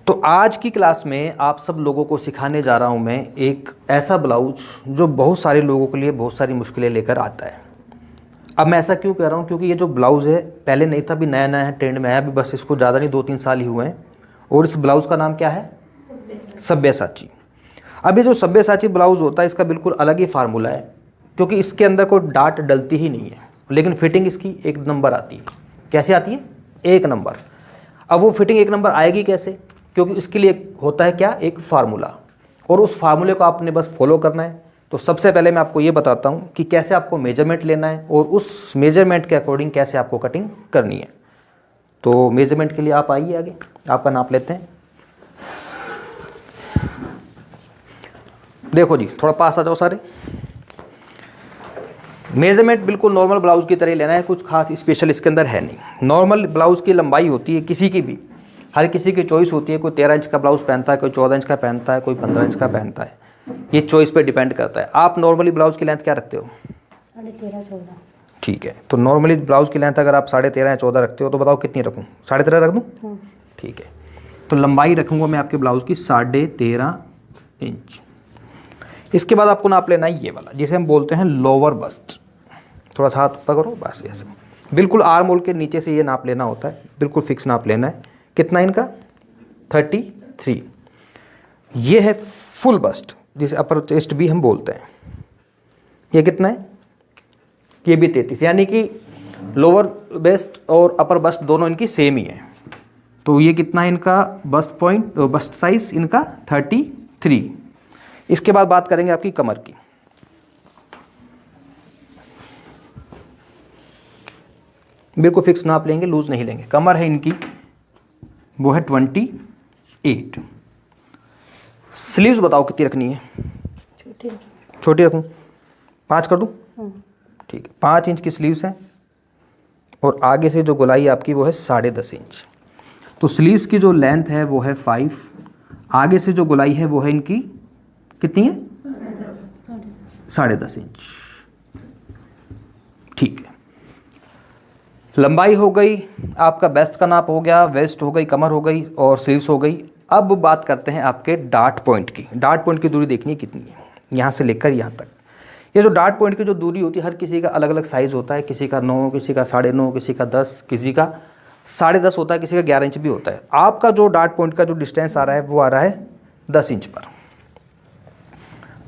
तो आज की क्लास में आप सब लोगों को सिखाने जा रहा हूं मैं एक ऐसा ब्लाउज जो बहुत सारे लोगों के लिए बहुत सारी मुश्किलें लेकर आता है। अब मैं ऐसा क्यों कह रहा हूं, क्योंकि ये जो ब्लाउज है पहले नहीं था, अभी नया नया है, ट्रेंड में आया, अभी बस इसको ज़्यादा नहीं 2-3 साल ही हुए हैं। और इस ब्लाउज का नाम क्या है? सब्यसाची। अब ये जो सब्यसाची ब्लाउज होता है इसका बिल्कुल अलग ही फार्मूला है, क्योंकि इसके अंदर कोई डाट डलती ही नहीं है, लेकिन फिटिंग इसकी 1 नंबर आती है। कैसे आती है? 1 नंबर। अब वो फिटिंग 1 नंबर आएगी कैसे? क्योंकि इसके लिए होता है क्या, एक फार्मूला, और उस फार्मूले को आपने बस फॉलो करना है। तो सबसे पहले मैं आपको ये बताता हूँ कि कैसे आपको मेजरमेंट लेना है और उस मेजरमेंट के अकॉर्डिंग कैसे आपको कटिंग करनी है। तो मेजरमेंट के लिए आप आइए आगे, आपका नाप लेते हैं। देखो जी, थोड़ा पास आ जाओ सारे। मेजरमेंट बिल्कुल नॉर्मल ब्लाउज की तरह लेना है, कुछ खास स्पेशल इसके अंदर है नहीं। नॉर्मल ब्लाउज की लंबाई होती है किसी की भी, हर किसी की चॉइस होती है। कोई 13 इंच का ब्लाउज पहनता है, कोई 14 इंच का पहनता है, कोई 15 इंच का पहनता है। ये चॉइस पे डिपेंड करता है। आप नॉर्मली ब्लाउज की लेंथ क्या रखते हो? 13.5-14। ठीक है, तो नॉर्मली ब्लाउज की लेंथ अगर आप 13.5 या 14 रखते हो तो बताओ कितनी रखूँ? 13.5 रख दूँ? ठीक है, तो लंबाई रखूँगा मैं आपके ब्लाउज की 13.5 इंच। इसके बाद आपको नाप लेना है ये वाला, जिसे हम बोलते हैं लोअर बस्ट। थोड़ा सा हाथ ऊपर करो, बस ऐसे बिल्कुल आर्म होल के नीचे से ये नाप लेना होता है, बिल्कुल फिक्स नाप लेना है। कितना इनका? 33। ये है फुल बस्ट, जिसे अपर चेस्ट भी हम बोलते हैं। ये कितना है? ये भी 33, यानी कि लोअर बेस्ट और अपर बस्ट दोनों इनकी सेम ही है। तो ये कितना है इनका बस्ट साइज? इनका 33। इसके बाद बात करेंगे आपकी कमर की। बिल्कुल फिक्स नाप लेंगे, लूज नहीं लेंगे। कमर है इनकी, वो है 28। स्लीव्स बताओ कितनी रखनी है? छोटी रखूं? 5 कर दूं? ठीक है, 5 इंच की स्लीव्स हैं और आगे से जो गोलाई आपकी वो है 10.5 इंच। तो स्लीव्स की जो लेंथ है वो है 5, आगे से जो गोलाई है वो है इनकी कितनी है? 10.5 इंच। ठीक है, लंबाई हो गई, आपका बेस्ट का नाप हो गया, वेस्ट हो गई, कमर हो गई और स्लीव्स हो गई। अब बात करते हैं आपके डार्ट पॉइंट की। डार्ट पॉइंट की दूरी देखनी है कितनी है, यहाँ से लेकर यहाँ तक। ये जो डार्ट पॉइंट की जो दूरी होती है, हर किसी का अलग अलग साइज़ होता है। किसी का 9, किसी का 9.5, किसी का 10, किसी का 10.5 होता है, किसी का 11 इंच भी होता है। आपका जो डार्ट पॉइंट का जो डिस्टेंस आ रहा है वो आ रहा है 10 इंच पर।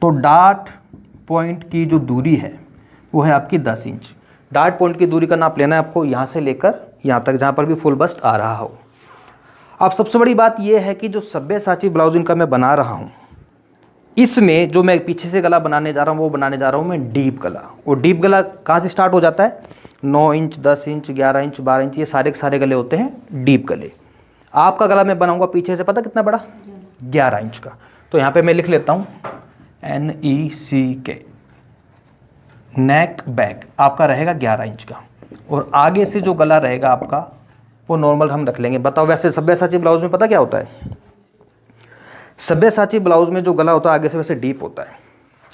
तो डार्ट पॉइंट की जो दूरी है वो है आपकी 10 इंच। डार्ट पॉइंट की दूरी का नाप लेना है आपको, यहाँ से लेकर यहाँ तक, जहाँ पर भी फुल बस्ट आ रहा हो। अब सबसे बड़ी बात यह है कि जो सब्यसाची ब्लाउज इनका मैं बना रहा हूँ, इसमें जो मैं पीछे से गला बनाने जा रहा हूँ वो बनाने जा रहा हूँ मैं डीप गला। और डीप गला कहाँ से स्टार्ट हो जाता है? 9 इंच, 10 इंच, 11 इंच, 12 इंच, ये सारे के सारे गले होते हैं डीप गले। आपका गला मैं बनाऊँगा पीछे से, पता कितना बड़ा? 11 इंच का। तो यहाँ पर मैं लिख लेता हूँ NECK, नेक बैक आपका रहेगा 11 इंच का, और आगे से जो गला रहेगा आपका वो नॉर्मल हम रख लेंगे। बताओ, वैसे सब्यसाची ब्लाउज में पता क्या होता है? सब्यसाची ब्लाउज में जो गला होता है आगे से वैसे डीप होता है।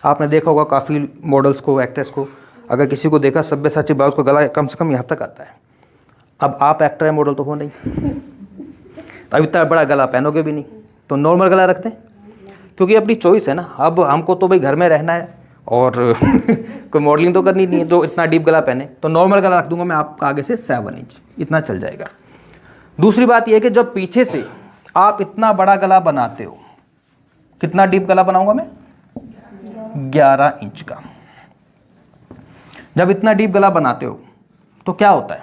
आपने देखा होगा काफ़ी मॉडल्स को, एक्ट्रेस को, अगर किसी को देखा सब्यसाची ब्लाउज का गला कम से कम यहाँ तक आता है। अब आप एक्टर है, मॉडल तो हो नहीं, तो अब इतना बड़ा गला पहनोगे भी नहीं, तो नॉर्मल गला रखते हैं, क्योंकि अपनी चॉइस है ना। अब हमको तो भाई घर में रहना है और कोई मॉडलिंग तो करनी नहीं है जो इतना डीप गला पहने, तो नॉर्मल गला रख दूंगा मैं आपका आगे से 7 इंच, इतना चल जाएगा। दूसरी बात यह है कि जब पीछे से आप इतना बड़ा गला बनाते हो, कितना डीप गला बनाऊंगा मैं? 11 इंच का। जब इतना डीप गला बनाते हो तो क्या होता है?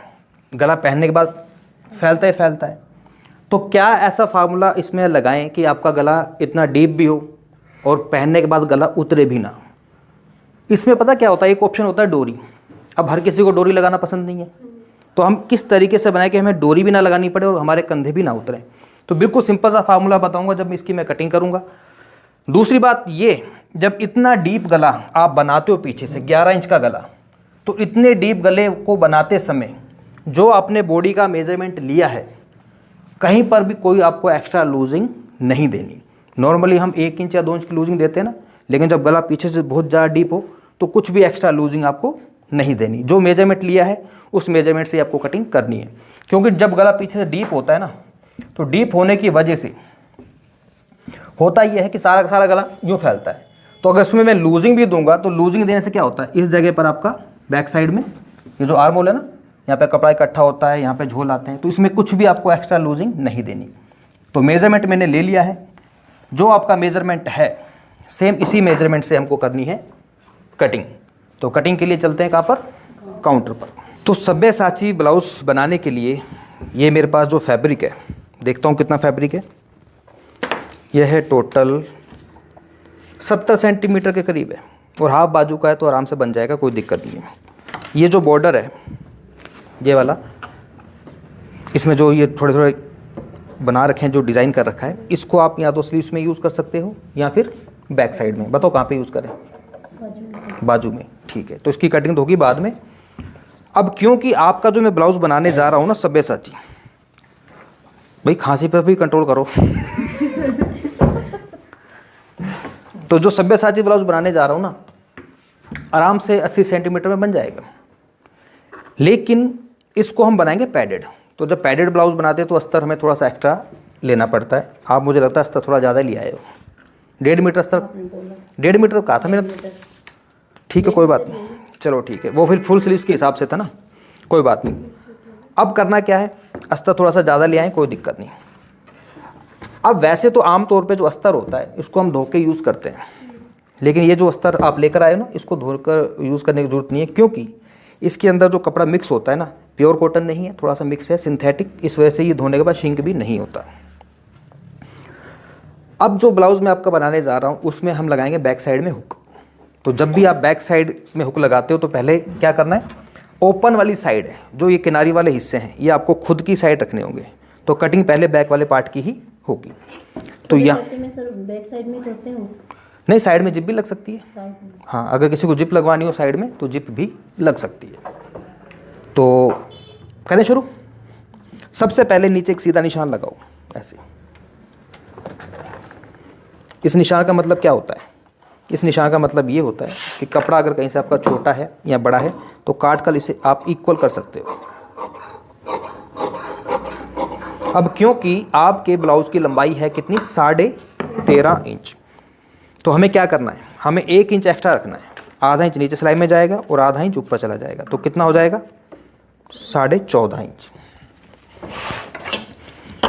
गला पहनने के बाद फैलता ही फैलता है। तो क्या ऐसा फार्मूला इसमें लगाएं कि आपका गला इतना डीप भी हो और पहनने के बाद गला उतरे भी ना? इसमें पता क्या होता है, एक ऑप्शन होता है डोरी। अब हर किसी को डोरी लगाना पसंद नहीं है, तो हम किस तरीके से बनाएं कि हमें डोरी भी ना लगानी पड़े और हमारे कंधे भी ना उतरें। तो बिल्कुल सिंपल सा फार्मूला बताऊंगा जब इसकी मैं कटिंग करूंगा। दूसरी बात ये, जब इतना डीप गला आप बनाते हो पीछे से 11 इंच का गला, तो इतने डीप गले को बनाते समय जो आपने बॉडी का मेजरमेंट लिया है, कहीं पर भी कोई आपको एक्स्ट्रा लूजिंग नहीं देनी। नॉर्मली हम 1 इंच या 2 इंच की लूजिंग देते हैं ना, लेकिन जब गला पीछे से बहुत ज़्यादा डीप हो तो कुछ भी एक्स्ट्रा लूजिंग आपको नहीं देनी। जो मेजरमेंट लिया है उस मेजरमेंट से आपको कटिंग करनी है। क्योंकि जब गला पीछे से डीप होता है ना, तो डीप होने की वजह से होता ये है कि सारा का सारा गला यूँ फैलता है। तो अगर इसमें मैं लूजिंग भी दूंगा तो लूजिंग देने से क्या होता है, इस जगह पर आपका बैक साइड में ये जो आर्म होल है ना, यहाँ पे कपड़ा इकट्ठा होता है, यहाँ पे झोल आते हैं, तो इसमें कुछ भी आपको एक्स्ट्रा लूजिंग नहीं देनी। तो मेजरमेंट मैंने ले लिया है, जो आपका मेजरमेंट है सेम इसी मेजरमेंट से हमको करनी है कटिंग। तो कटिंग के लिए चलते हैं कहाँ पर, काउंटर पर। तो सब्यसाची ब्लाउज बनाने के लिए ये मेरे पास जो फैब्रिक है, देखता हूँ कितना फैब्रिक है, यह है टोटल 70 सेंटीमीटर के करीब है, और हाफ बाजू का है तो आराम से बन जाएगा, कोई दिक्कत नहीं है। ये जो बॉर्डर है ये वाला, इसमें जो ये थोड़े थोड़े बना रखे हैं, जो डिज़ाइन कर रखा है, इसको आप या तो स्लीव्स में यूज़ कर सकते हो या फिर बैक साइड में। बताओ कहाँ पे यूज़ करें, बाजू में, ठीक है। तो इसकी कटिंग तो होगी बाद में। अब क्योंकि आपका जो मैं ब्लाउज बनाने जा रहा हूँ ना सब्यसाची, भाई खांसी पर भी कंट्रोल करो तो जो सब्यसाची ब्लाउज बनाने जा रहा हूँ ना, आराम से 80 सेंटीमीटर में बन जाएगा, लेकिन इसको हम बनाएंगे पैडेड। तो जब पैडेड ब्लाउज बनाते हैं तो अस्तर हमें थोड़ा सा एक्स्ट्रा लेना पड़ता है। आप मुझे लगता है अस्तर थोड़ा ज़्यादा ले आए हो, 1.5 मीटर अस्तर, 1.5 मीटर कहा था मैंने, ठीक है कोई बात नहीं, चलो ठीक है, वो फिर फुल स्लीव्स के हिसाब से था ना, कोई बात नहीं। अब करना क्या है, अस्तर थोड़ा सा ज़्यादा ले आए, कोई दिक्कत नहीं। अब वैसे तो आमतौर पे जो अस्तर होता है इसको हम धो के यूज़ करते हैं, लेकिन ये जो अस्तर आप लेकर आए हो ना, इसको धोकर यूज़ करने की ज़रूरत नहीं है, क्योंकि इसके अंदर जो कपड़ा मिक्स होता है ना, प्योर कॉटन नहीं है, थोड़ा सा मिक्स है सिंथेटिक, इस वजह से ये धोने के बाद शिंक भी नहीं होता। अब जो ब्लाउज मैं आपका बनाने जा रहा हूँ उसमें हम लगाएंगे बैक साइड में हुक। तो जब भी आप बैक साइड में हुक लगाते हो तो पहले क्या करना है, ओपन वाली साइड है, जो ये किनारी वाले हिस्से हैं, ये आपको खुद की साइड रखने होंगे। तो कटिंग पहले बैक वाले पार्ट की ही होगी। तो यहाँ बैक साइड में होते हैं, नहीं, साइड में जिप भी लग सकती है। हाँ, अगर किसी को जिप लगवानी हो साइड में तो जिप भी लग सकती है। तो करें शुरू। सबसे पहले नीचे एक सीधा निशान लगाओ ऐसे। इस निशान का मतलब क्या होता है, इस निशान का मतलब ये होता है कि कपड़ा अगर कहीं से आपका छोटा है या बड़ा है तो काट कर इसे आप इक्वल कर सकते हो। अब क्योंकि आपके ब्लाउज की लंबाई है कितनी, 13.5 इंच, तो हमें क्या करना है, हमें 1 इंच एक्स्ट्रा रखना है। आधा इंच नीचे सिलाई में जाएगा और आधा इंच ऊपर चला जाएगा, तो कितना हो जाएगा, 14.5 इंच।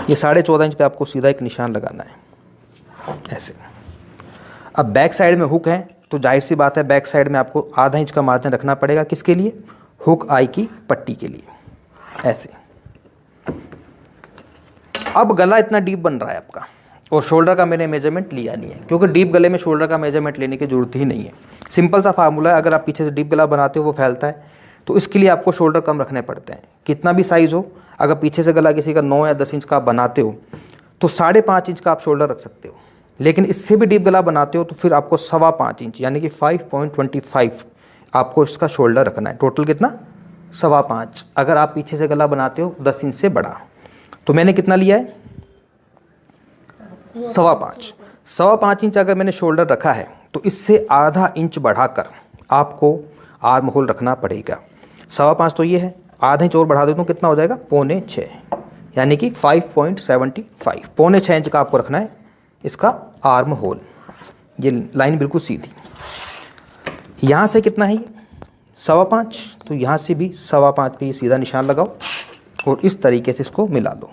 ये 14.5 इंच पे आपको सीधा एक निशान लगाना है ऐसे। अब बैक साइड में हुक है तो जाहिर सी बात है बैक साइड में आपको आधा इंच का मार्जिन रखना पड़ेगा, किसके लिए, हुक आई की पट्टी के लिए ऐसे। अब गला इतना डीप बन रहा है आपका, और शोल्डर का मैंने मेजरमेंट लिया नहीं है, क्योंकि डीप गले में शोल्डर का मेजरमेंट लेने की ज़रूरत ही नहीं है। सिंपल सा फार्मूला है, अगर आप पीछे से डीप गला बनाते हो वो फैलता है, तो इसके लिए आपको शोल्डर कम रखने पड़ते हैं। कितना भी साइज़ हो, अगर पीछे से गला किसी का 9 या 10 इंच का बनाते हो तो 5.5 इंच का आप शोल्डर रख सकते हो, लेकिन इससे भी डीप गला बनाते हो तो फिर आपको 5.25 इंच यानी कि 5.25 आपको इसका शोल्डर रखना है। टोटल कितना, 5.25। अगर आप पीछे से गला बनाते हो 10 इंच से बड़ा, तो मैंने कितना लिया है, 5.25 इंच अगर मैंने शोल्डर रखा है तो इससे आधा इंच बढ़ाकर आपको आर्म होल रखना पड़ेगा। 5.25 तो ये है, आधा इंच और बढ़ा देता हूँ, कितना हो जाएगा, 5.25 यानी कि 5.75, 5.25 इंच का आपको रखना है इसका आर्म होल। ये लाइन बिल्कुल सीधी, यहाँ से कितना है ये 5.25, तो यहाँ से भी 5.25 पे सीधा निशान लगाओ और इस तरीके से इसको मिला लो।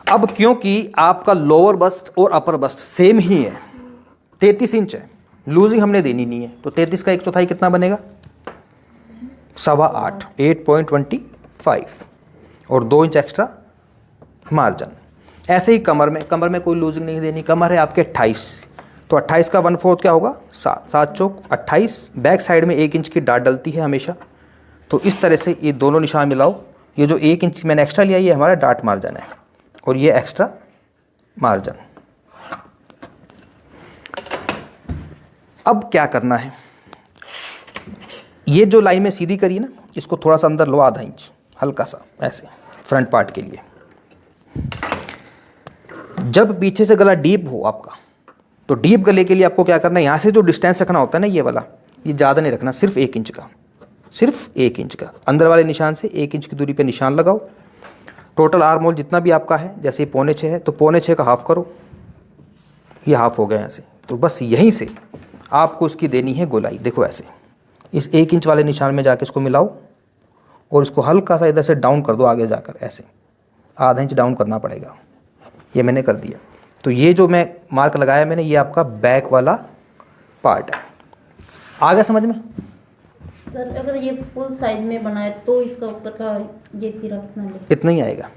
अब क्योंकि आपका लोअर बस्ट और अपर बस्ट सेम ही है, 33 इंच है, लूजिंग हमने देनी नहीं है, तो 33 का 1/4 कितना बनेगा, 8.25, 8.25 और 2 इंच एक्स्ट्रा मार्जिन। ऐसे ही कमर में कोई लूजिंग नहीं देनी, कमर है आपके 28, तो 28 का 1/4 क्या होगा, 7 चौक 28। बैक साइड में 1 इंच की डाट डलती है हमेशा, तो इस तरह से ये दोनों निशान मिलाओ। ये जो 1 इंच मैंने एक्स्ट्रा लिया ये हमारा डाट मार्जिन है, और ये एक्स्ट्रा मार्जिन। अब क्या करना है, ये जो लाइन में सीधी करी ना, इसको थोड़ा सा अंदर लो, आधा इंच हल्का सा ऐसे फ्रंट पार्ट के लिए। जब पीछे से गला डीप हो आपका, तो डीप गले के लिए आपको क्या करना है, यहाँ से जो डिस्टेंस रखना होता है ना ये वाला, ये ज़्यादा नहीं रखना, सिर्फ 1 इंच का, सिर्फ 1 इंच का। अंदर वाले निशान से 1 इंच की दूरी पे निशान लगाओ। टोटल आर्म होल जितना भी आपका है, जैसे ये 5.25 है तो 5.25 का हाफ करो, ये हाफ हो गया यहाँ से। तो बस यहीं से आपको इसकी देनी है गोलाई। देखो ऐसे इस 1 इंच वाले निशान में जाके इसको मिलाओ और इसको हल्का सा इधर से डाउन कर दो, आगे जाकर ऐसे ½ इंच डाउन करना पड़ेगा। ये मैंने कर दिया। तो ये जो मैं मार्क लगाया मैंने, ये आपका बैक वाला पार्ट है। आ गया समझ में? सर अगर ये फुल साइज में बनाए तो इसका ऊपर का ये तीरा कितना ले? इतना ही आएगा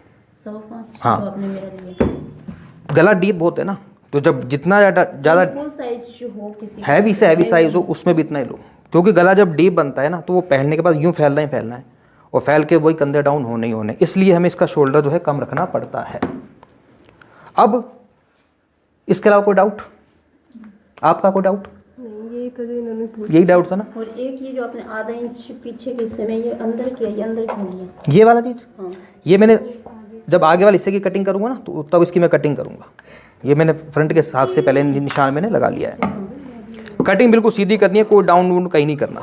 5.25। हाँ। तो आपने मेरा लिया। गला डीप बहुत है ना, तो जब जितना ज़्यादा फुल साइज हो, किसी हैवी से हैवी साइज हो, उसमें भी इतना ही लो, क्योंकि गला जब डीप बनता है ना तो वो पहनने के बाद यूँ फैलना ही फैलना है और फैल के वही कंधे डाउन होने ही होने, इसलिए हमें इसका शोल्डर जो है कम रखना पड़ता है। अब इसके अलावा कोई डाउट? आपका कोई डाउट? यही तो जो इन्होंने पूछा, यही डाउट था ना। और एक ये जो आपने ½ इंच पीछे के हिस्से में ये अंदर किया, ये अंदर क्यों लिया? ये वाला चीज़, हाँ। ये मैंने जब आगे वाले हिस्से की कटिंग करूँगा ना तो तब इसकी मैं कटिंग करूँगा। ये मैंने फ्रंट के हिसाब से पहले निशान मैंने लगा लिया है। कटिंग बिल्कुल सीधी करनी है, कोई डाउन वून कहीं नहीं करना,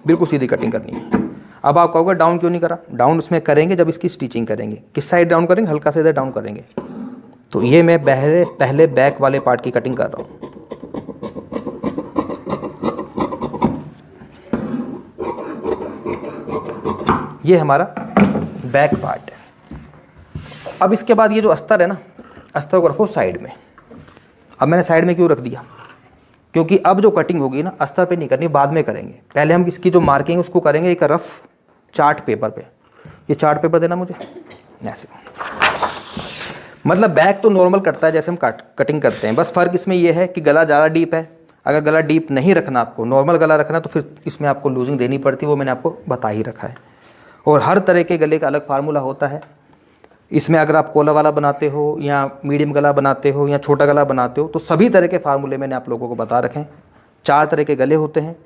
बिल्कुल सीधी कटिंग करनी है। अब आप कहोगे डाउन क्यों नहीं करा? डाउन उसमें करेंगे जब इसकी स्टिचिंग करेंगे। किस साइड डाउन करेंगे? हल्का से इधर डाउन करेंगे। तो ये मैं पहले बैक वाले पार्ट की कटिंग कर रहा हूँ। ये हमारा बैक पार्ट है। अब इसके बाद ये जो अस्तर है ना, अस्तर को रखो साइड में। अब मैंने साइड में क्यों रख दिया? क्योंकि अब जो कटिंग होगी ना अस्तर पे नहीं करनी, बाद में करेंगे। पहले हम इसकी जो मार्किंग उसको करेंगे एक रफ चार्ट पेपर पे। ये चार्ट पेपर देना मुझे ऐसे। मतलब बैक तो नॉर्मल कटता है जैसे हम कटिंग करते हैं, बस फ़र्क इसमें यह है कि गला ज़्यादा डीप है। अगर गला डीप नहीं रखना, आपको नॉर्मल गला रखना, तो फिर इसमें आपको लूजिंग देनी पड़ती है, वो मैंने आपको बता ही रखा है। और हर तरह के गले का अलग फार्मूला होता है। इसमें अगर आप कॉलर वाला बनाते हो या मीडियम गला बनाते हो या छोटा गला बनाते हो, तो सभी तरह के फार्मूले मैंने आप लोगों को बता रखे हैं। 4 तरह के गले होते हैं।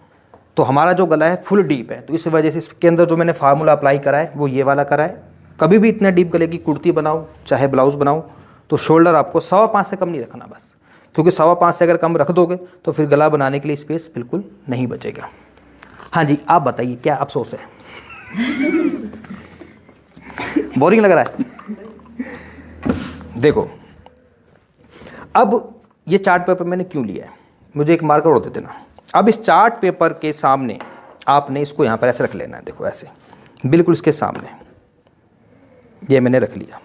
तो हमारा जो गला है फुल डीप है, तो इस वजह से इसके अंदर जो मैंने फार्मूला अप्लाई करा है वो ये वाला करा है। कभी भी इतने डीप गले की कुर्ती बनाओ चाहे ब्लाउज़ बनाओ तो शोल्डर आपको 5.25 से कम नहीं रखना बस, क्योंकि 5.25 से अगर कम रख दोगे तो फिर गला बनाने के लिए स्पेस बिल्कुल नहीं बचेगा। हाँ जी, आप बताइए क्या अफसोस है? बोरिंग लग रहा है? देखो अब ये चार्ट पेपर मैंने क्यों लिया है, मुझे एक मार्कर और दे देना। अब इस चार्ट पेपर के सामने आपने इसको यहाँ पर ऐसे रख लेना है। देखो ऐसे बिल्कुल इसके सामने, ये मैंने रख लिया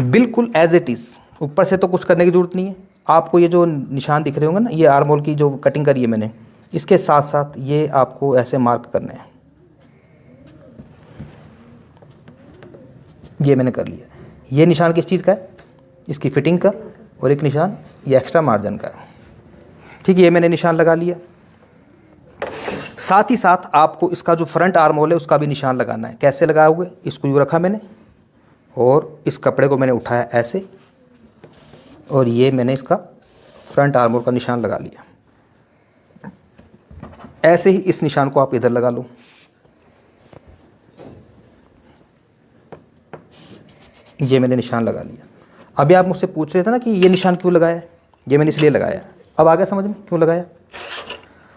बिल्कुल एज इट इज़। ऊपर से तो कुछ करने की ज़रूरत नहीं है। आपको ये जो निशान दिख रहे होंगे ना, ये आर्म होल की जो कटिंग करी है मैंने, इसके साथ साथ ये आपको ऐसे मार्क करने हैं। ये मैंने कर लिया। ये निशान किस चीज़ का है? इसकी फिटिंग का, और एक निशान ये एक्स्ट्रा मार्जिन का है। ठीक है, ये मैंने निशान लगा लिया। साथ ही साथ आपको इसका जो फ्रंट आर्म होल है उसका भी निशान लगाना है। कैसे लगाओगे? इसको यूँ रखा मैंने और इस कपड़े को मैंने उठाया ऐसे, और ये मैंने इसका फ्रंट आर्म होल का निशान लगा लिया। ऐसे ही इस निशान को आप इधर लगा लो। ये मैंने निशान लगा लिया। अभी आप मुझसे पूछ रहे थे ना कि ये निशान क्यों लगाया है? ये मैंने इसलिए लगाया। अब आ गया समझ में क्यों लगाया?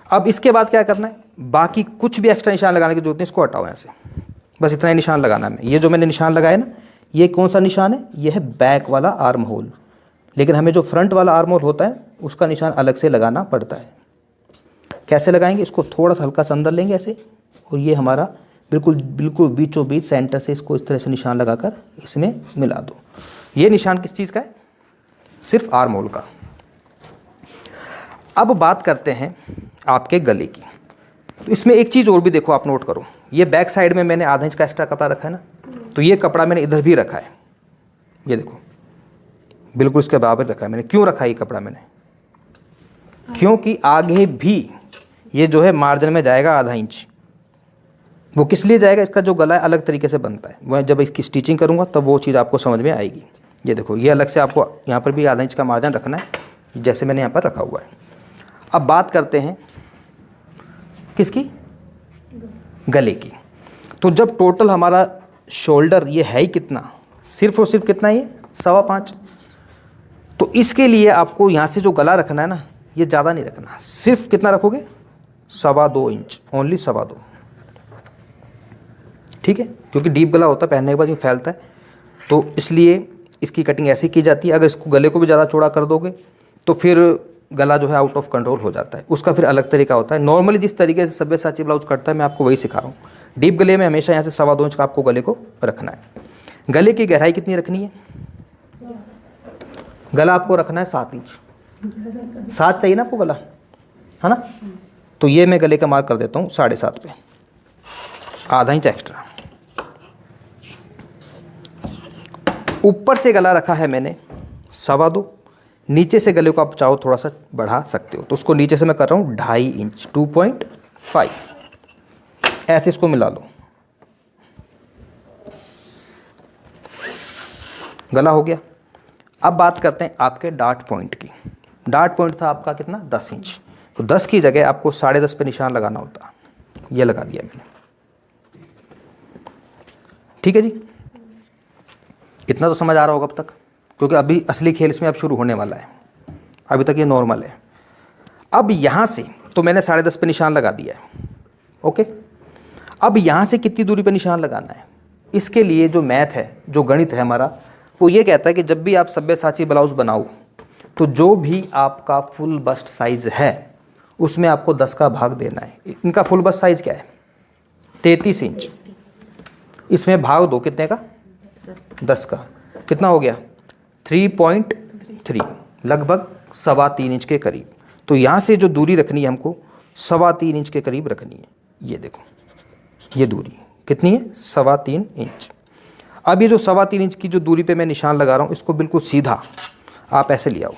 अब इसके बाद क्या करना है? बाकी कुछ भी एक्स्ट्रा निशान लगाने की जरूरत नहीं, इसको हटाओ यहाँ से। बस इतना ही निशान लगाना है। ये जो मैंने निशान लगाया ना, ये कौन सा निशान है? ये है बैक वाला आर्म होल। लेकिन हमें जो फ्रंट वाला आर्म होल होता है उसका निशान अलग से लगाना पड़ता है। कैसे लगाएंगे? इसको थोड़ा सा हल्का सा अंदर लेंगे ऐसे, और ये हमारा बिल्कुल बीचों बीच सेंटर से इसको इस तरह से निशान लगाकर इसमें मिला दो। ये निशान किस चीज़ का है? सिर्फ आर्म होल का। अब बात करते हैं आपके गले की। तो इसमें एक चीज़ और भी देखो, आप नोट करो। ये बैक साइड में मैंने ½ इंच का एक्स्ट्रा कपड़ा रखा है ना, तो ये कपड़ा मैंने इधर भी रखा है। ये देखो बिल्कुल इसके बराबर रखा है मैंने। क्यों रखा है ये कपड़ा मैंने? क्योंकि आगे भी ये जो है मार्जिन में जाएगा ½ इंच। वो किस लिए जाएगा? इसका जो गला है अलग तरीके से बनता है। वह जब इसकी स्टिचिंग करूँगा तब वो चीज़ आपको समझ में आएगी। ये देखो, ये अलग से आपको यहाँ पर भी ½ इंच का मार्जिन रखना है, जैसे मैंने यहाँ पर रखा हुआ है। अब बात करते हैं किसकी? गले की। तो जब टोटल हमारा शोल्डर ये है ही कितना, सिर्फ और सिर्फ कितना, ये 5.25। तो इसके लिए आपको यहाँ से जो गला रखना है ना, ये ज़्यादा नहीं रखना। सिर्फ कितना रखोगे? 2.25 इंच, ओनली 2.25। ठीक है, क्योंकि डीप गला होता है, पहनने के बाद यूँ फैलता है, तो इसलिए इसकी कटिंग ऐसी की जाती है। अगर इसको गले को भी ज़्यादा चौड़ा कर दोगे तो फिर गला जो है आउट ऑफ कंट्रोल हो जाता है, उसका फिर अलग तरीका होता है। नॉर्मली जिस तरीके से सब्यसाची ब्लाउज कटता है मैं आपको वही सिखा रहा हूँ। डीप गले में हमेशा यहाँ से 2.25 इंच का आपको गले को रखना है। गले की गहराई कितनी रखनी है? गला आपको रखना है 7 इंच। 7 चाहिए ना आपको गला, है ना? तो ये मैं गले का मार्क कर देता हूँ 7.5 पे, आधा इंच एक्स्ट्रा। ऊपर से गला रखा है मैंने 2.25, नीचे से गले को आप चाहो थोड़ा सा बढ़ा सकते हो, तो उसको नीचे से मैं कर रहा हूँ 2.5 इंच, 2.5। ऐसे इसको मिला लो, गला हो गया। अब बात करते हैं आपके डार्ट पॉइंट की। डार्ट पॉइंट था आपका कितना? 10 इंच। तो 10 की जगह आपको 10.5 पे निशान लगाना होता, ये लगा दिया मैंने। ठीक है जी, इतना तो समझ आ रहा होगा अब तक, क्योंकि अभी असली खेल इसमें अब शुरू होने वाला है, अभी तक ये नॉर्मल है। अब यहाँ से तो मैंने 10.5 पे निशान लगा दिया है, ओके। अब यहाँ से कितनी दूरी पे निशान लगाना है? इसके लिए जो मैथ है, जो गणित है हमारा, वो ये कहता है कि जब भी आप सब्यसाची ब्लाउज बनाओ तो जो भी आपका फुल बस्ट साइज है उसमें आपको 10 का भाग देना है। इनका फुल बस्ट साइज क्या है? 33 इंच। इसमें भाग दो कितने का? 10 का। कितना हो गया? 3.3, लगभग 3.25 इंच के करीब। तो यहाँ से जो दूरी रखनी है हमको 3.25 इंच के करीब रखनी है। ये देखो, ये दूरी कितनी है? 3.25 इंच। अब ये जो 3.25 इंच की जो दूरी पे मैं निशान लगा रहा हूँ, इसको बिल्कुल सीधा आप ऐसे ले आओ।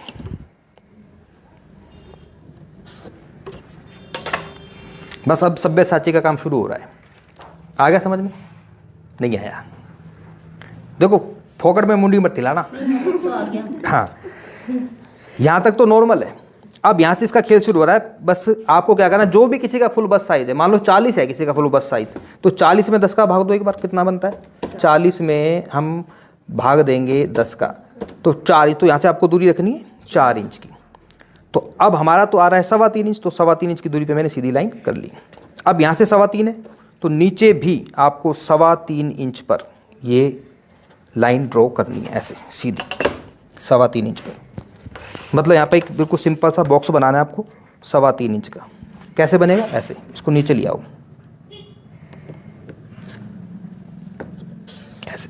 बस अब सब्यसाची का काम शुरू हो रहा है। आ गया समझ में? नहीं आया? देखो फोकट में मुंडी मत हिलाना। हाँ, यहाँ तक तो नॉर्मल है। अब यहाँ से इसका खेल शुरू हो रहा है। बस आपको क्या करना, जो भी किसी का फुल बस साइज है, मान लो 40 है किसी का फुल बस साइज, तो 40 में 10 का भाग दो एक बार। कितना बनता है? 40 में हम भाग देंगे 10 का, तो 4। तो यहाँ से आपको दूरी रखनी है 4 इंच की। तो अब हमारा तो आ रहा है 3.25 इंच, तो 3.25 इंच की दूरी पे मैंने सीधी लाइन कर ली। अब यहाँ से 3.25 है, तो नीचे भी आपको 3.25 इंच पर ये लाइन ड्रॉ करनी है, ऐसे सीधी 3.25 इंच पर। मतलब यहाँ पे एक बिल्कुल सिंपल सा बॉक्स बनाना है आपको 3.25 इंच का। कैसे बनेगा? ऐसे, इसको नीचे ले आओ ऐसे।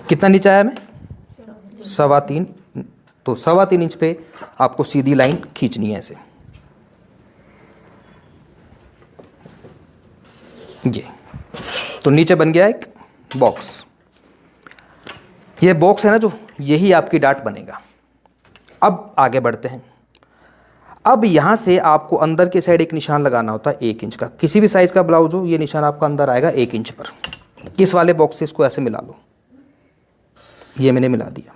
कितना नीचे आया मैं? 3.25। तो 3.25 इंच पे आपको सीधी लाइन खींचनी है ऐसे। ये तो नीचे बन गया एक बॉक्स। ये बॉक्स है ना जो, यही आपकी डार्ट बनेगा। अब आगे बढ़ते हैं। अब यहाँ से आपको अंदर के साइड एक निशान लगाना होता है 1 इंच का। किसी भी साइज़ का ब्लाउज हो, ये निशान आपका अंदर आएगा 1 इंच पर। इस वाले बॉक्स से इसको ऐसे मिला लो। ये मैंने मिला दिया।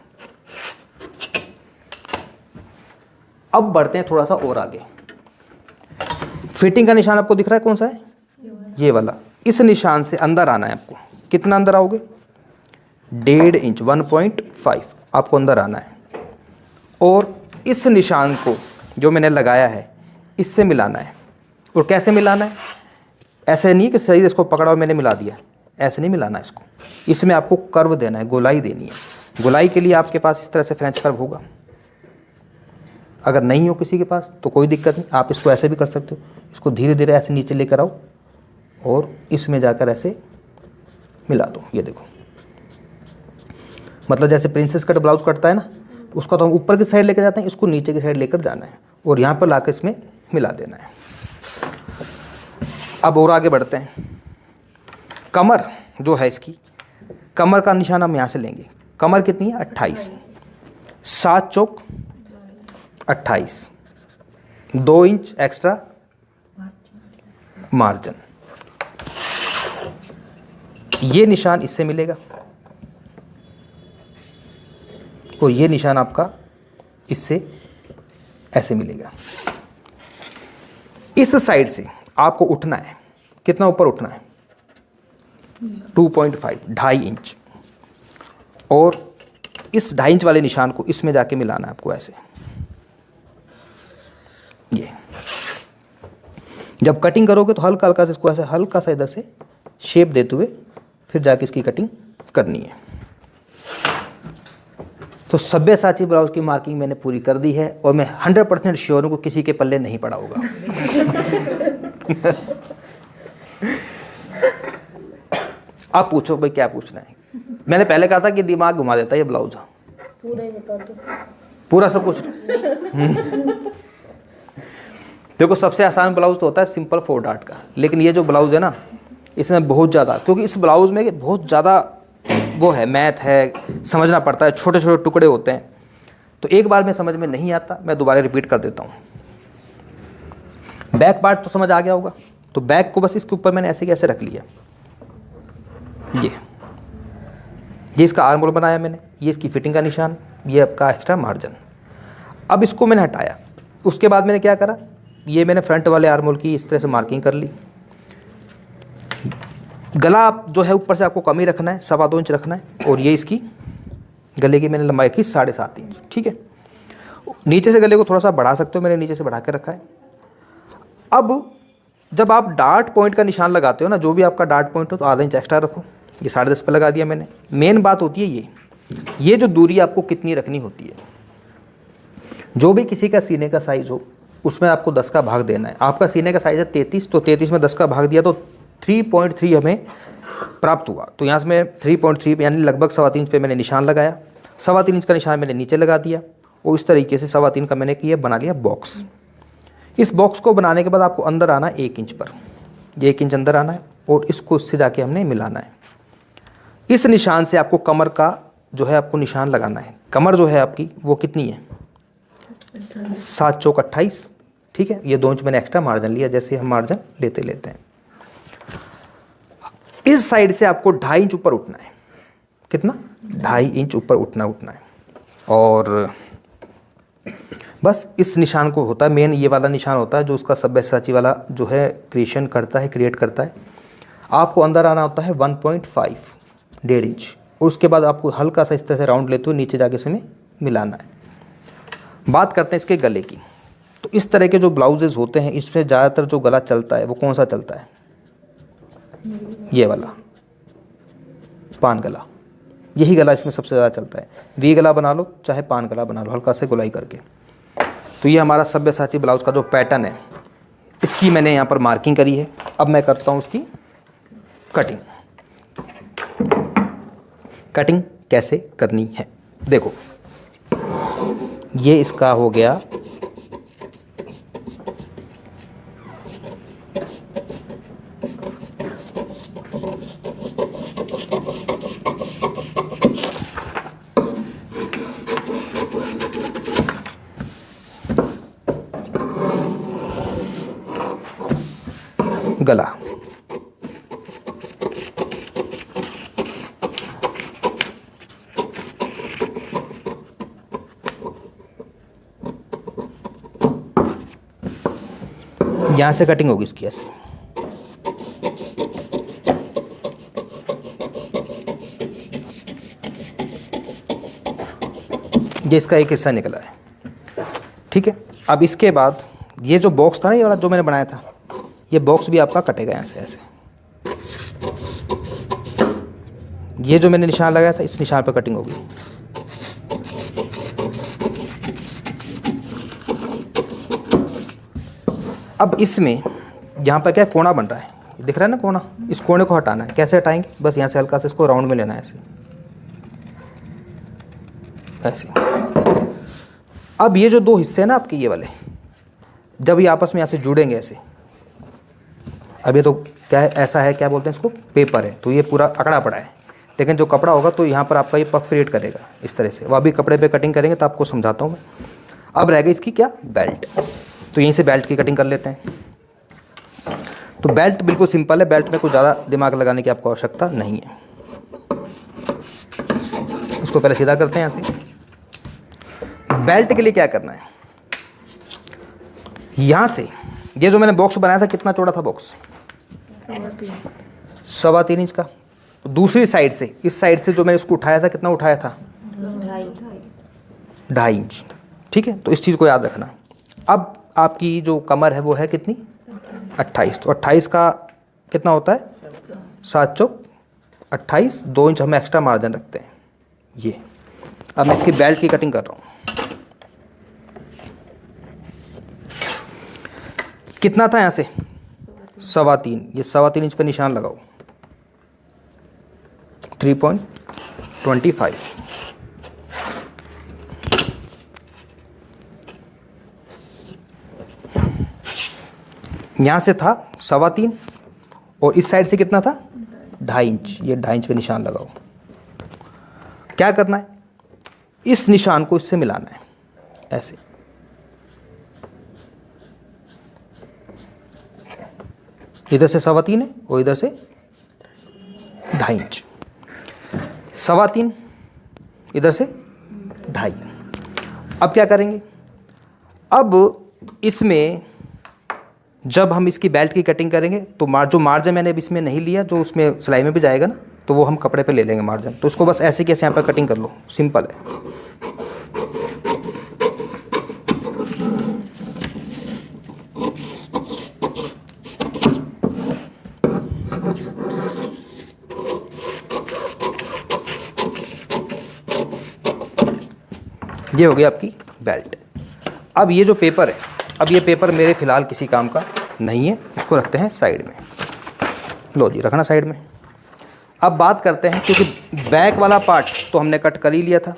अब बढ़ते हैं थोड़ा सा और आगे। फिटिंग का निशान आपको दिख रहा है कौन सा है? ये वाला। इस निशान से अंदर आना है आपको। कितना अंदर आओगे? 1.5 इंच, 1.5 आपको अंदर आना है। और इस निशान को जो मैंने लगाया है इससे मिलाना है। और कैसे मिलाना है? ऐसे नहीं कि सही इसको पकड़ा और मैंने मिला दिया, ऐसे नहीं मिलाना है इसको। इसमें आपको कर्व देना है, गोलाई देनी है। गोलाई के लिए आपके पास इस तरह से फ्रेंच कर्व होगा। अगर नहीं हो किसी के पास तो कोई दिक्कत नहीं, आप इसको ऐसे भी कर सकते हो। इसको धीरे धीरे ऐसे नीचे लेकर आओ और इसमें जाकर ऐसे मिला दो। ये देखो, मतलब जैसे प्रिंसेस कट ब्लाउज कटता है ना, उसका तो हम ऊपर की साइड लेकर जाते हैं, इसको नीचे की साइड लेकर जाना है और यहाँ पर लाकर इसमें मिला देना है। अब और आगे बढ़ते हैं। कमर जो है इसकी, कमर का निशान हम यहाँ से लेंगे। कमर कितनी है? 28। 7 चौक 28, 2 इंच एक्स्ट्रा मार्जिन। ये निशान इससे मिलेगा और ये निशान आपका इससे ऐसे मिलेगा। इस साइड से आपको उठना है। कितना ऊपर उठना है? 2.5, 2.5 इंच। और इस 2.5 इंच वाले निशान को इसमें जाके मिलाना है आपको ऐसे। ये जब कटिंग करोगे तो हल्का हल्का से इसको ऐसे हल्का सा इधर से शेप देते हुए फिर जाके इसकी कटिंग करनी है। तो सब्यसाची ब्लाउज की मार्किंग मैंने पूरी कर दी है और मैं 100% श्योर हूँ कि किसी के पल्ले नहीं पड़ा होगा। आप पूछो भाई क्या पूछना है। मैंने पहले कहा था कि दिमाग घुमा देता है ये ब्लाउज। पूरा ही बता दो। पूरा सब कुछ। देखो सबसे आसान ब्लाउज तो होता है सिंपल 4 डार्ट का, लेकिन ये जो ब्लाउज है ना इसमें बहुत ज़्यादा, क्योंकि इस ब्लाउज में बहुत ज़्यादा वो है, मैथ है, समझना पड़ता है, छोटे छोटे टुकड़े होते हैं। तो एक बार में समझ में नहीं आता, मैं दोबारा रिपीट कर देता हूँ। बैक पार्ट तो समझ आ गया होगा, तो बैक को बस इसके ऊपर मैंने ऐसे कैसे रख लिया। ये इसका आर्म होल बनाया मैंने, ये इसकी फिटिंग का निशान, ये आपका एक्स्ट्रा मार्जिन। अब इसको मैंने हटाया, उसके बाद मैंने क्या करा, ये मैंने फ्रंट वाले आर्म होल की इस तरह से मार्किंग कर ली। गला जो है ऊपर से आपको कम ही रखना है, 2.25 इंच रखना है, और ये इसकी गले की मैंने लंबाई रखी 7.5 इंच। ठीक है, नीचे से गले को थोड़ा सा बढ़ा सकते हो, मैंने नीचे से बढ़ा के रखा है। अब जब आप डार्ट पॉइंट का निशान लगाते हो ना, जो भी आपका डार्ट पॉइंट हो तो आधा इंच एक्स्ट्रा रखो। ये 10.5 पे लगा दिया मैंने। मेन बात होती है ये जो दूरी आपको कितनी रखनी होती है। जो भी किसी का सीने का साइज़ हो उसमें आपको 10 का भाग देना है। आपका सीने का साइज़ है 33, तो 33 में 10 का भाग दिया तो 3.3 हमें प्राप्त हुआ। तो यहाँ से मैं 3.3 यानी लगभग 3.25 इंच पे मैंने निशान लगाया। 3.25 इंच का निशान मैंने नीचे लगा दिया और इस तरीके से 3.25 का मैंने किया, बना लिया बॉक्स। इस बॉक्स को बनाने के बाद आपको अंदर आना 1 इंच पर, 1 इंच अंदर आना है और इसको इससे जाके हमने मिलाना है। इस निशान से आपको कमर का जो है आपको निशान लगाना है। कमर जो है आपकी वो कितनी है, 7 चौक 28। ठीक है, ये 2 इंच मैंने एक्स्ट्रा मार्जिन लिया, जैसे हम मार्जिन लेते हैं। इस साइड से आपको 2.5 इंच ऊपर उठना है। कितना, 2.5 इंच ऊपर उठना है। और बस इस निशान को होता है मेन, ये वाला निशान होता है जो उसका सब्यसाची वाला जो है क्रिएट करता है। आपको अंदर आना होता है 1.5 1.5 इंच, और उसके बाद आपको हल्का सा इस तरह से राउंड लेते हुए नीचे जाके इसमें मिलाना है। बात करते हैं इसके गले की। तो इस तरह के जो ब्लाउजेज होते हैं इसमें ज़्यादातर जो गला चलता है वो कौन सा चलता है, ये वाला पान गला। यही गला इसमें सबसे ज़्यादा चलता है। वी गला बना लो चाहे पान गला बना लो, हल्का से गोलाई करके। तो ये हमारा सब्यसाची ब्लाउज का जो पैटर्न है इसकी मैंने यहाँ पर मार्किंग करी है। अब मैं करता हूँ उसकी कटिंग। कटिंग कैसे करनी है देखो, ये इसका हो गया गला। यहाँ से कटिंग होगी इसकी ऐसे। ये इसका एक हिस्सा निकला है। ठीक है, अब इसके बाद ये जो बॉक्स था ना, ये वाला जो मैंने बनाया था, ये बॉक्स भी आपका कटेगा यहाँ से ऐसे। ये जो मैंने निशान लगाया था इस निशान पर कटिंग होगी। अब इसमें यहाँ पर क्या कोना बन रहा है, दिख रहा है ना कोना, इस कोने को हटाना है। कैसे हटाएंगे, बस यहाँ से हल्का से इसको राउंड में लेना है ऐसे। अब ये जो 2 हिस्से हैं ना आपके ये वाले, जब ये आपस में यहाँ से जुड़ेंगे ऐसे, अब ये तो क्या है, ऐसा है, क्या बोलते हैं इसको, पेपर है, तो ये पूरा अकड़ा पड़ा है। लेकिन जो कपड़ा होगा तो यहाँ पर आपका ये पफ क्रिएट करेगा इस तरह से। वो अभी कपड़े पे कटिंग करेंगे तो आपको समझाता हूँ मैं। अब रह गई इसकी क्या, बेल्ट। तो यहीं से बेल्ट की कटिंग कर लेते हैं। तो बेल्ट बिल्कुल सिंपल है, बेल्ट में कोई ज़्यादा दिमाग लगाने की आपको आवश्यकता नहीं है। उसको पहले सीधा करते हैं यहाँ से। बेल्ट के लिए क्या करना है, यहाँ से ये जो मैंने बॉक्स बनाया था, कितना चौड़ा था बॉक्स, 3.25 इंच का। दूसरी साइड से, इस साइड से जो मैंने इसको उठाया था, कितना उठाया था, 2.5 इंच। ठीक है, तो इस चीज़ को याद रखना। अब आपकी जो कमर है वो है कितनी, 28। तो 28 का कितना होता है, 7 चौक 28, 2 इंच हम एक्स्ट्रा मार्जिन रखते हैं ये। अब मैं इसकी बेल्ट की कटिंग कर रहा हूँ। कितना था यहाँ से 3.25, ये 3.25 इंच पे निशान लगाओ 3.25। यहाँ से था 3.25 और इस साइड से कितना था 2.5 इंच, ये 2.5 इंच पे निशान लगाओ। क्या करना है, इस निशान को इससे मिलाना है ऐसे। इधर से 3.25 है और इधर से 2.5 इंच, 3.25 इधर से 2.5। अब क्या करेंगे, अब इसमें जब हम इसकी बेल्ट की कटिंग करेंगे तो जो मार्जिन मैंने अब इसमें नहीं लिया, जो उसमें सिलाई में भी जाएगा ना, तो वो हम कपड़े पे ले लेंगे मार्जिन। तो उसको बस ऐसे कैसे यहाँ पर कटिंग कर लो, सिंपल है। ये हो गई आपकी बेल्ट। अब ये जो पेपर है, अब ये पेपर मेरे फ़िलहाल किसी काम का नहीं है, इसको रखते हैं साइड में। लो जी, रखना साइड में। अब बात करते हैं, क्योंकि बैक वाला पार्ट तो हमने कट कर ही लिया था,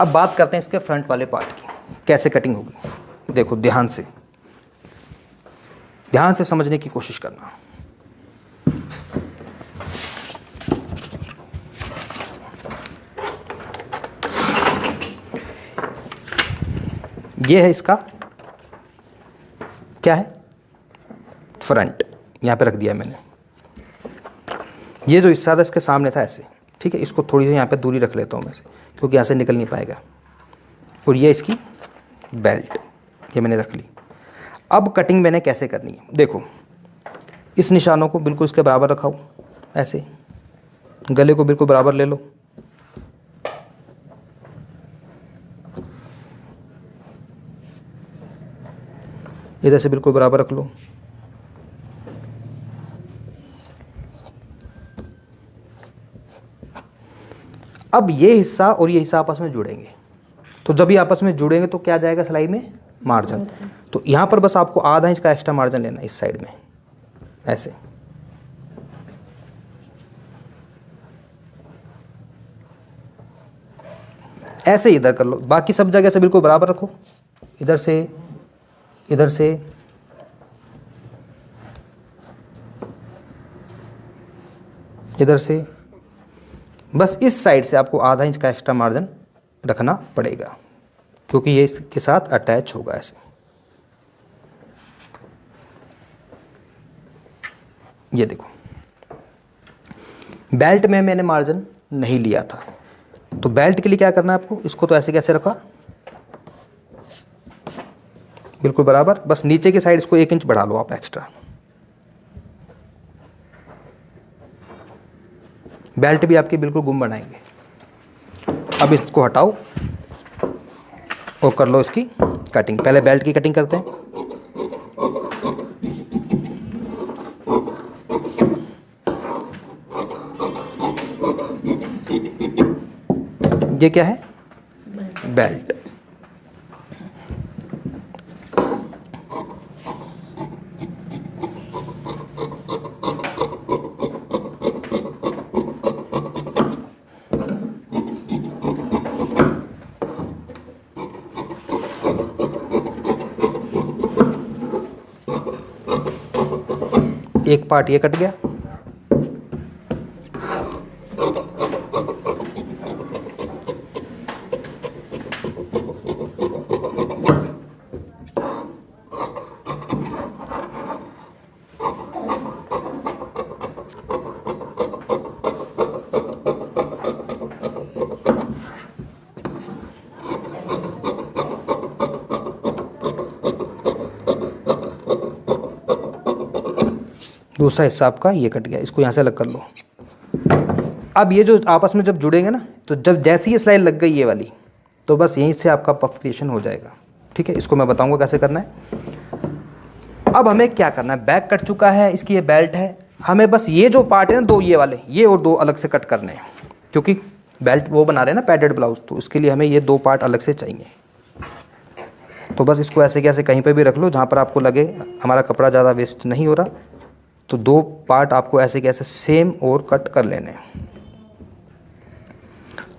अब बात करते हैं इसके फ्रंट वाले पार्ट की, कैसे कटिंग होगी। देखो ध्यान से समझने की कोशिश करना। ये है इसका क्या है, फ्रंट, यहाँ पे रख दिया मैंने। ये जो हिस्सा था इसके सामने था ऐसे, ठीक है। इसको थोड़ी सी यहाँ पे दूरी रख लेता हूँ मैं से, क्योंकि यहाँ से निकल नहीं पाएगा। और ये इसकी बेल्ट, ये मैंने रख ली। अब कटिंग मैंने कैसे करनी है, देखो इस निशानों को बिल्कुल इसके बराबर रखाओ ऐसे, गले को बिल्कुल बराबर ले लो, इधर से बिल्कुल बराबर रख लो। अब ये हिस्सा और ये हिस्सा आपस में जुड़ेंगे, तो जब ये आपस में जुड़ेंगे तो क्या जाएगा सिलाई में, मार्जिन। तो यहाँ पर बस आपको आधा इंच का एक्स्ट्रा मार्जिन लेना है इस साइड में ऐसे। ऐसे इधर कर लो, बाकी सब जगह से बिल्कुल बराबर रखो, इधर से, इधर से, इधर से। बस इस साइड से आपको आधा इंच का एक्स्ट्रा मार्जिन रखना पड़ेगा, क्योंकि ये इसके साथ अटैच होगा ऐसे। ये देखो, बेल्ट में मैंने मार्जिन नहीं लिया था, तो बेल्ट के लिए क्या करना है आपको, इसको तो ऐसे कैसे रखा, बिल्कुल बराबर। बस नीचे की साइड इसको 1 इंच बढ़ा लो आप एक्स्ट्रा। बेल्ट भी आपकी बिल्कुल गुम बनाएंगे। अब इसको हटाओ और कर लो इसकी कटिंग। पहले बेल्ट की कटिंग करते हैं। ये क्या है, बेल्ट। एक पार्ट ये कट गया, दूसरा हिस्सा आपका ये कट गया, इसको यहाँ से अलग कर लो। अब ये जो आपस में जब जुड़ेंगे ना, तो जब जैसी ये सिलाई लग गई ये वाली, तो बस यहीं से आपका पफ क्रिएशन हो जाएगा। ठीक है, इसको मैं बताऊंगा कैसे करना है। अब हमें क्या करना है, बैक कट चुका है, इसकी ये बेल्ट है, हमें बस ये जो पार्ट है ना, दो ये वाले, ये और दो अलग से कट करने हैं, क्योंकि बेल्ट वो बना रहे हैं ना पैडेड ब्लाउज, तो उसके लिए हमें ये दो पार्ट अलग से चाहिए। तो बस इसको ऐसे कैसे कहीं पे भी रख लो जहाँ पर आपको लगे हमारा कपड़ा ज़्यादा वेस्ट नहीं हो रहा। तो दो पार्ट आपको ऐसे कैसे सेम और कट कर लेने हैं।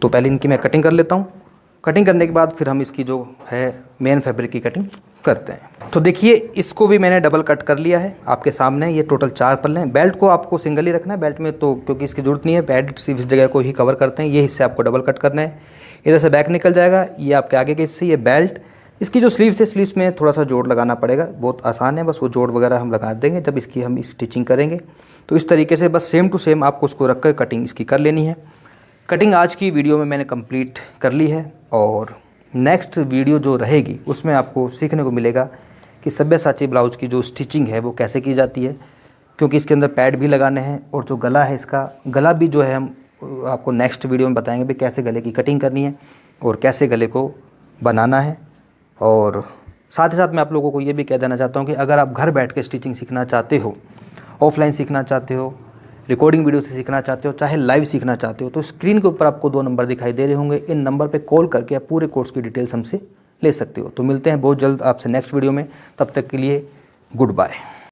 तो पहले इनकी मैं कटिंग कर लेता हूँ। कटिंग करने के बाद फिर हम इसकी जो है मेन फैब्रिक की कटिंग करते हैं। तो देखिए इसको भी मैंने डबल कट कर लिया है आपके सामने। ये टोटल 4 पल्ले हैं। बेल्ट को आपको सिंगल ही रखना है बेल्ट में, तो क्योंकि इसकी ज़रूरत नहीं है, पैड सिर्फ इस जगह को ही कवर करते हैं। ये हिस्से आपको डबल कट करना है। इधर से बैक निकल जाएगा, ये आपके आगे के हिस्से, ये बेल्ट। इसकी जो स्लीव्स है, स्लीव्स में थोड़ा सा जोड़ लगाना पड़ेगा, बहुत आसान है, बस वो जोड़ वगैरह हम लगा देंगे जब इसकी हम स्टिचिंग करेंगे। तो इस तरीके से बस सेम टू सेम आपको उसको रख कर कटिंग इसकी कर लेनी है। कटिंग आज की वीडियो में मैंने कंप्लीट कर ली है, और नेक्स्ट वीडियो जो रहेगी उसमें आपको सीखने को मिलेगा कि सब्यसाची ब्लाउज की जो स्टिचिंग है वो कैसे की जाती है, क्योंकि इसके अंदर पैड भी लगाने हैं, और जो गला है इसका गला भी जो है हम आपको नेक्स्ट वीडियो में बताएंगे भी कैसे गले की कटिंग करनी है और कैसे गले को बनाना है। और साथ ही साथ मैं आप लोगों को ये भी कह देना चाहता हूँ कि अगर आप घर बैठ के स्टिचिंग सीखना चाहते हो, ऑफलाइन सीखना चाहते हो, रिकॉर्डिंग वीडियो से सीखना चाहते हो, चाहे लाइव सीखना चाहते हो, तो स्क्रीन के ऊपर आपको 2 नंबर दिखाई दे रहे होंगे। इन नंबर पे कॉल करके आप पूरे कोर्स की डिटेल्स हमसे ले सकते हो। तो मिलते हैं बहुत जल्द आपसे नेक्स्ट वीडियो में, तब तक के लिए गुड बाय।